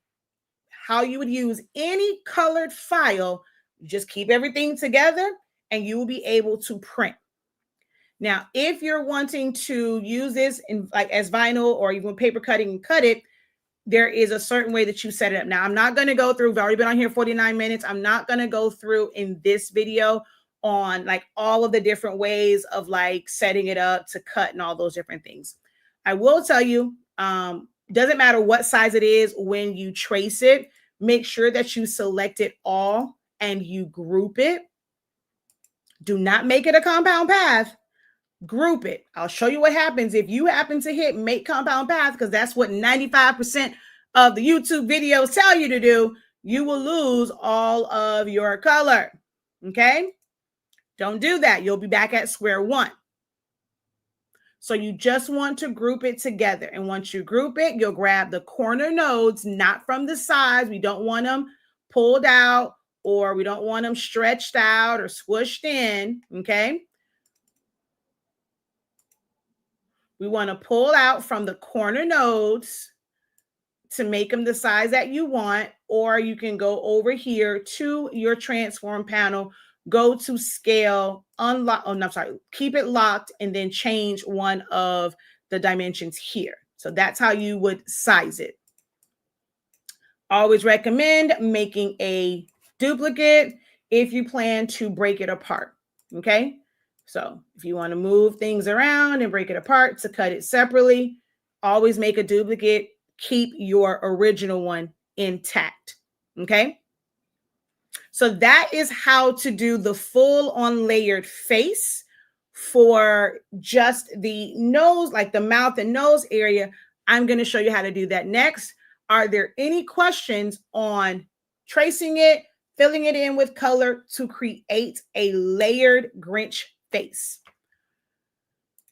how you would use any colored file. Just keep everything together and you will be able to print. Now, if you're wanting to use this in like as vinyl or even paper cutting and cut it, there is a certain way that you set it up. Now, I'm not going to go through, we've already been on here 49 minutes. I'm not going to go through in this video on like all of the different ways of like setting it up to cut and all those different things. I will tell you, doesn't matter what size it is, when you trace it, make sure that you select it all and you group it. Do not make it a compound path. Group it. I'll show you what happens if you happen to hit make compound path, because that's what 95% of the YouTube videos tell you to do. You will lose all of your color. Okay? Don't do that. You'll be back at square one. So you just want to group it together. And once you group it, you'll grab the corner nodes, not from the sides. We don't want them pulled out, or we don't want them stretched out or squished in, okay? We want to pull out from the corner nodes to make them the size that you want, or you can go over here to your transform panel, go to scale, unlock, oh, no, I'm sorry, keep it locked, and then change one of the dimensions here. So that's how you would size it. Always recommend making a duplicate if you plan to break it apart, okay? So if you want to move things around and break it apart to cut it separately, always make a duplicate. Keep your original one intact, okay? So that is how to do the full on layered face for just the nose, like the mouth and nose area. I'm going to show you how to do that next. Are there any questions on tracing it, filling it in with color to create a layered Grinch face?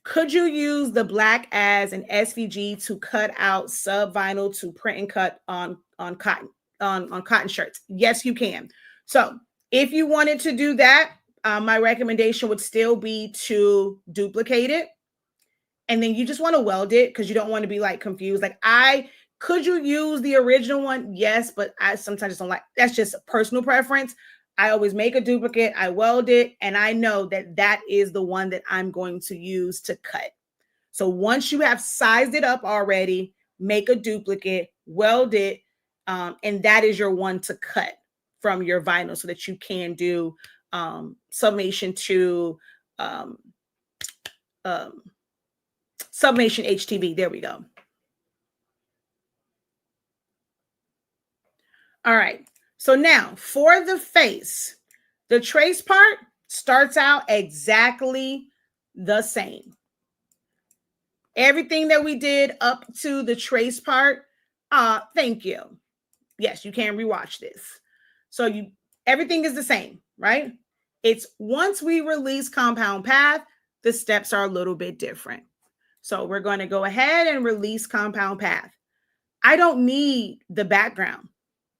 Could you use the black as an SVG to cut out sub vinyl to print and cut on cotton shirts? Yes, you can. So if you wanted to do that, my recommendation would still be to duplicate it. And then you just want to weld it because you don't want to be like confused. Like could you use the original one? Yes, but I sometimes just don't like, that's just a personal preference. I always make a duplicate, I weld it, and I know that that is the one that I'm going to use to cut. So once you have sized it up already, make a duplicate, weld it, and that is your one to cut from your vinyl so that you can do sublimation to sublimation HTV. There we go. All right. So now for the face, the trace part starts out exactly the same. Everything that we did up to the trace part, thank you. Yes, you can rewatch this. So everything is the same, right? It's once we release compound path, the steps are a little bit different. So we're going to go ahead and release compound path. I don't need the background.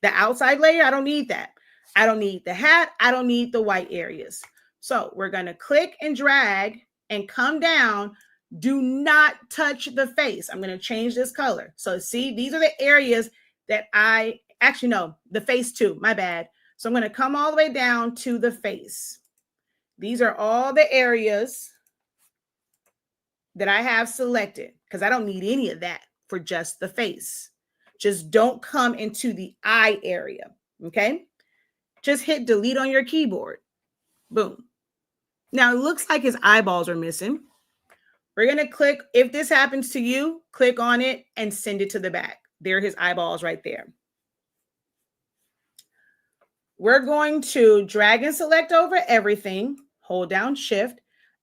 The outside layer, I don't need that. I don't need the hat. I don't need the white areas. So we're going to click and drag and come down. Do not touch the face. I'm going to change this color. So see, these are the areas that the face too, my bad. So I'm going to come all the way down to the face. These are all the areas that I have selected because I don't need any of that for just the face. Just don't come into the eye area, okay? Just hit delete on your keyboard. Boom. Now it looks like his eyeballs are missing. We're going to click, if this happens to you, click on it and send it to the back. There are his eyeballs right there. We're going to drag and select over everything, hold down shift.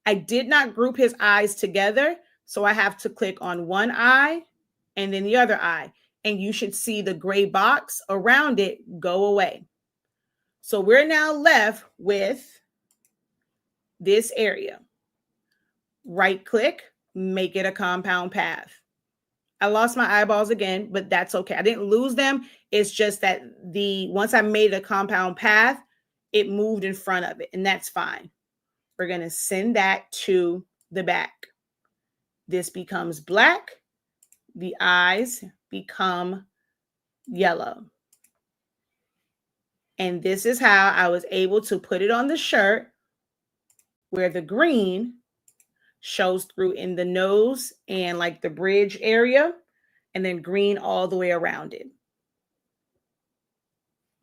I did not group his eyes together, so I have to click on one eye and then the other eye. And you should see the gray box around it go away. So we're now left with this area. Right click, make it a compound path. I lost my eyeballs again, but that's okay. I didn't lose them. It's just that once I made a compound path, it moved in front of it, and that's fine. We're going to send that to the back. This becomes black. The eyes become yellow. And this is how I was able to put it on the shirt where the green shows through in the nose and like the bridge area, and then green all the way around it.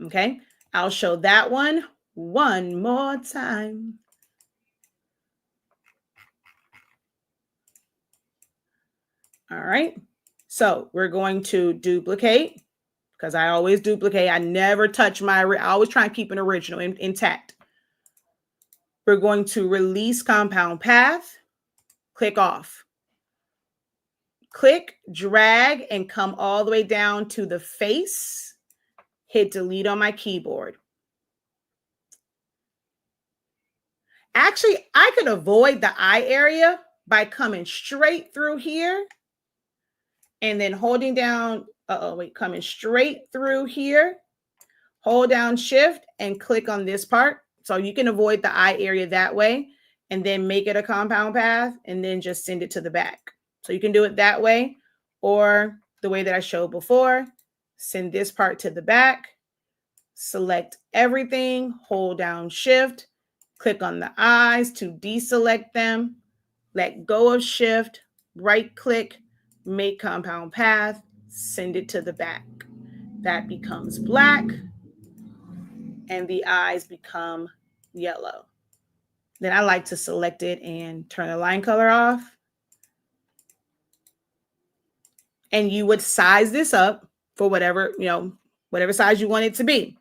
Okay, I'll show that one more time. All right, so we're going to duplicate because I always duplicate. I never touch I always try and keep an original intact. We're going to release compound path, click off. Click, drag, and come all the way down to the face. Hit delete on my keyboard. Actually, I could avoid the eye area by coming straight through here and then holding down, coming straight through here, hold down shift and click on this part. So you can avoid the eye area that way and then make it a compound path and then just send it to the back. So you can do it that way or the way that I showed before. Send this part to the back, select everything, hold down shift, click on the eyes to deselect them, let go of shift, right click, make compound path, send it to the back. That becomes black and the eyes become yellow. Then I like to select it and turn the line color off. And you would size this up for whatever, whatever size you want it to be.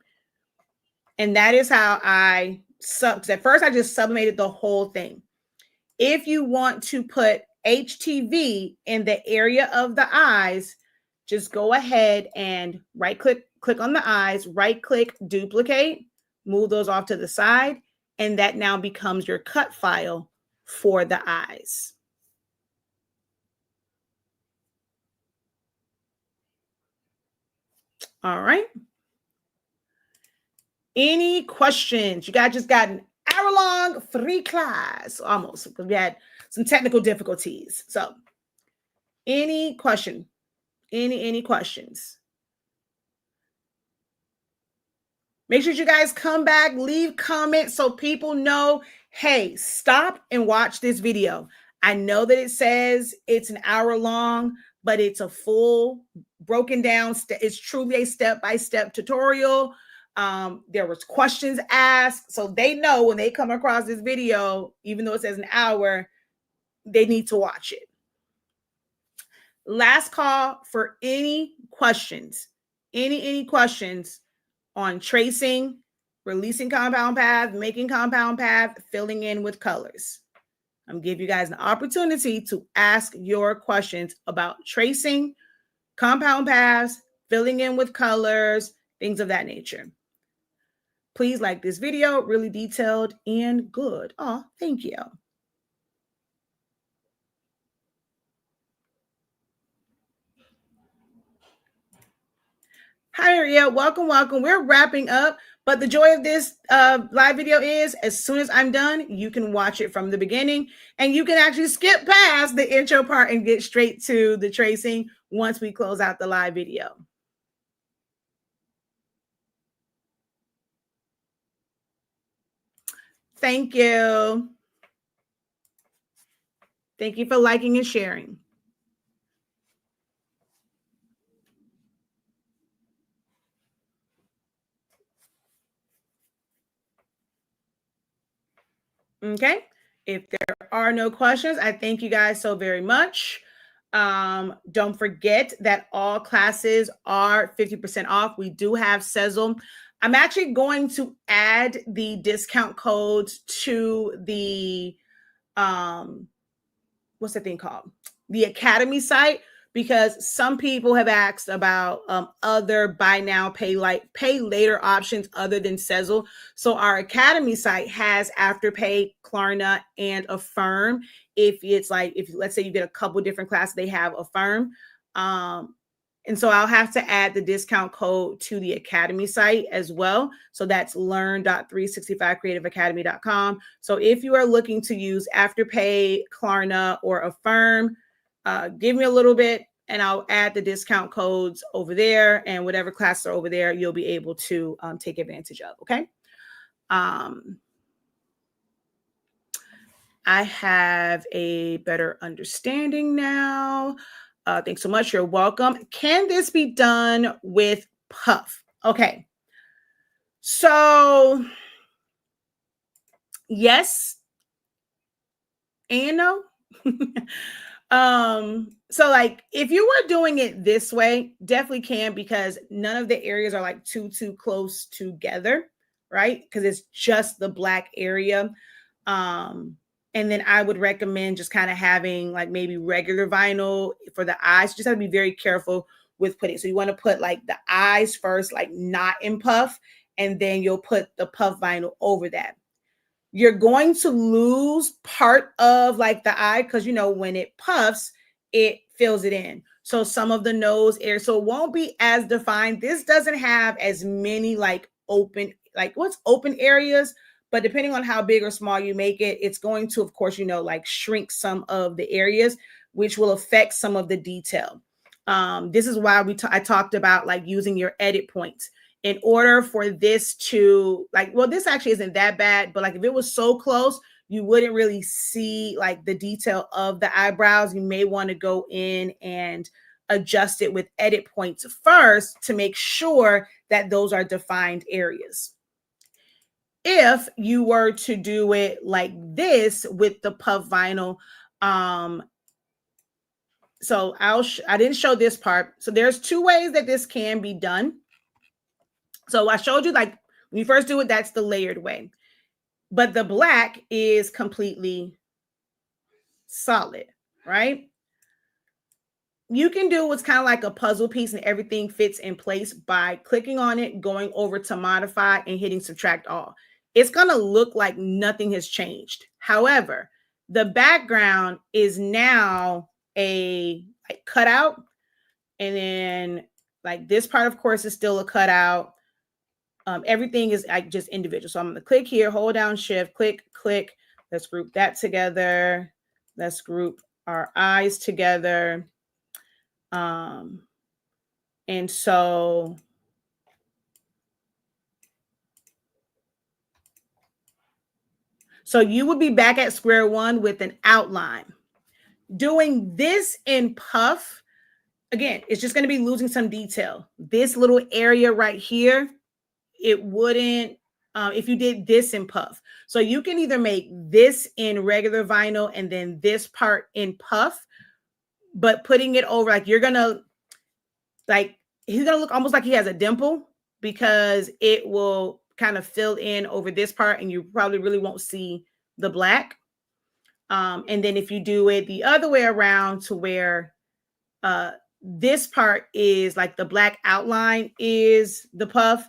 And that is how because at first I just sublimated the whole thing. If you want to put HTV in the area of the eyes, just go ahead and click on the eyes, right click, duplicate, move those off to the side, and that now becomes your cut file for the eyes. All right. Any questions? You guys just got an hour-long free class, almost, because we had some technical difficulties. So any question? Any questions? Make sure you guys come back, leave comments so people know, hey, stop and watch this video. I know that it says it's an hour long, but it's a full broken down. It's truly a step-by-step tutorial. There was questions asked, so they know when they come across this video, even though it says an hour, they need to watch it. Last call for any questions. Any questions on tracing, releasing compound path, making compound path, filling in with colors. I'm gonna give you guys an opportunity to ask your questions about tracing, compound paths, filling in with colors, things of that nature. Please like this video, really detailed and good. Oh, thank you. Hi, Maria. Welcome. We're wrapping up, but the joy of this live video is as soon as I'm done, you can watch it from the beginning and you can actually skip past the intro part and get straight to the tracing once we close out the live video. Thank you. Thank you for liking and sharing. Okay. If there are no questions, I thank you guys so very much. Don't forget that all classes are 50% off. We do have Sezzle. I'm actually going to add the discount codes to the what's the thing called? The Academy site, because some people have asked about other buy now, pay later options other than Sezzle. So our Academy site has Afterpay, Klarna, and Affirm. If let's say you get a couple different classes, they have Affirm. And so I'll have to add the discount code to the Academy site as well. So that's learn.365creativeacademy.com. So if you are looking to use Afterpay, Klarna, or Affirm, give me a little bit and I'll add the discount codes over there, and whatever classes are over there, you'll be able to take advantage of. Okay. I have a better understanding now. Thanks so much. You're welcome. Can this be done with puff? Okay. So yes and no. So like if you were doing it this way, definitely can, because none of the areas are like too close together, right? Because it's just the black area. And then I would recommend just kind of having like maybe regular vinyl for the eyes. Just have to be very careful with putting. So you want to put like the eyes first, like not in puff, and then you'll put the puff vinyl over that. You're going to lose part of like the eye because, when it puffs, it fills it in. So some of the nose area, so it won't be as defined. This doesn't have as many like open, like what's open areas, but depending on how big or small you make it, it's going to, of course, like shrink some of the areas, which will affect some of the detail. This is why I talked about like using your edit points in order for this to like, well, this actually isn't that bad, but like if it was so close, you wouldn't really see like the detail of the eyebrows. You may want to go in and adjust it with edit points first to make sure that those are defined areas. If you were to do it like this with the puff vinyl, so I didn't show this part. So there's two ways that this can be done. So I showed you like when you first do it, that's the layered way. But the black is completely solid, right? You can do what's kind of like a puzzle piece and everything fits in place by clicking on it, going over to modify and hitting subtract all. It's going to look like nothing has changed. However, the background is now a like cutout, and then like this part, of course, is still a cutout. Everything is like just individual. So I'm going to click here, hold down shift, click. Let's group that together. Let's group our eyes together. And so you would be back at square one with an outline. Doing this in puff, again, it's just going to be losing some detail. This little area right here, it wouldn't, if you did this in puff. So you can either make this in regular vinyl and then this part in puff, but putting it over, like you're going to, like, he's going to look almost like he has a dimple because it will kind of fill in over this part and you probably really won't see the black. And then if you do it the other way around to where this part is like the black outline is the puff,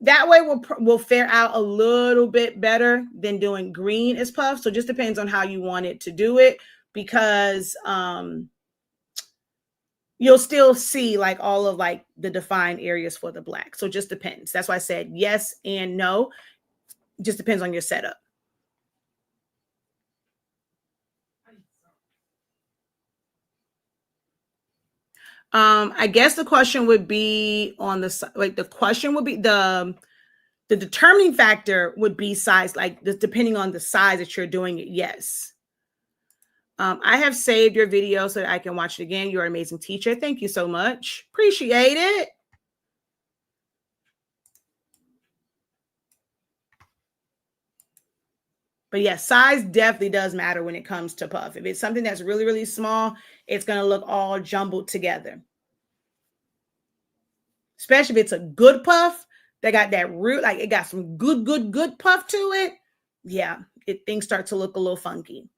that way will fare out a little bit better than doing green as puff. So it just depends on how you want it to do it, because you'll still see like all of like the defined areas for the black. So it just depends. That's why I said yes and no. It just depends on your setup. I guess the question would be on the, like the question would be the determining factor would be size, like depending on the size that you're doing it. Yes. I have saved your video so that I can watch it again. You're an amazing teacher. Thank you so much. Appreciate it. But yes, size definitely does matter when it comes to puff. If it's something that's really, really small, it's going to look all jumbled together. Especially if it's a good puff, they got that root, like it got some good puff to it. Yeah, things start to look a little funky.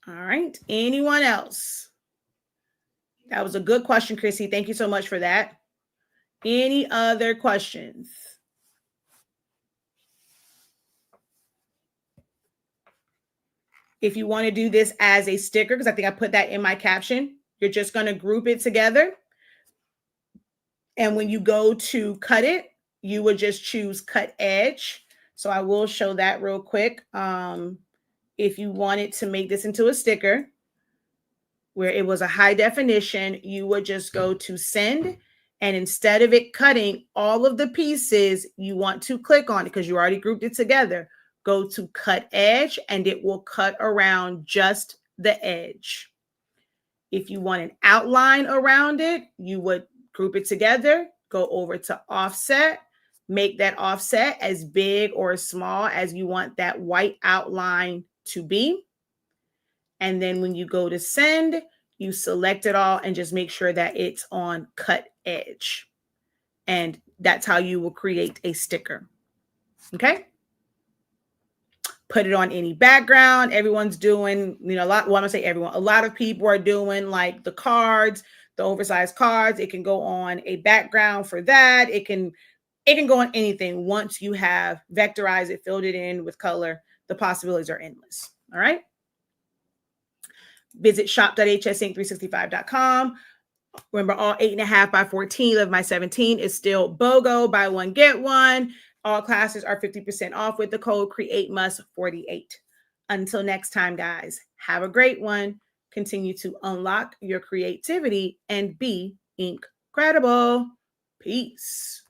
All right. Anyone else? That was a good question, Chrissy. Thank you so much for that. Any other questions? If you want to do this as a sticker, because I think I put that in my caption, you're just going to group it together. And when you go to cut it, you would just choose cut edge. So I will show that real quick. If you wanted to make this into a sticker where it was a high definition, you would just go to send. And instead of it cutting all of the pieces you want to click on it, because you already grouped it together, go to cut edge and it will cut around just the edge. If you want an outline around it, you would group it together, go over to offset, make that offset as big or as small as you want that white outline to be. And then when you go to send, you select it all and just make sure that it's on cut edge. And that's how you will create a sticker. Okay. Put it on any background. Everyone's doing, a lot. Well, I'm gonna say everyone. A lot of people are doing like the cards, the oversized cards. It can go on a background for that. It can It can go on anything. Once you have vectorized it, filled it in with color, the possibilities are endless. All right. Visit shop.hsink365.com. Remember, all 8.5 by 14 of my 17 is still BOGO. Buy one, get one. All classes are 50% off with the code CREATEMUS48. Until next time, guys, have a great one. Continue to unlock your creativity and be INKcredible. Peace.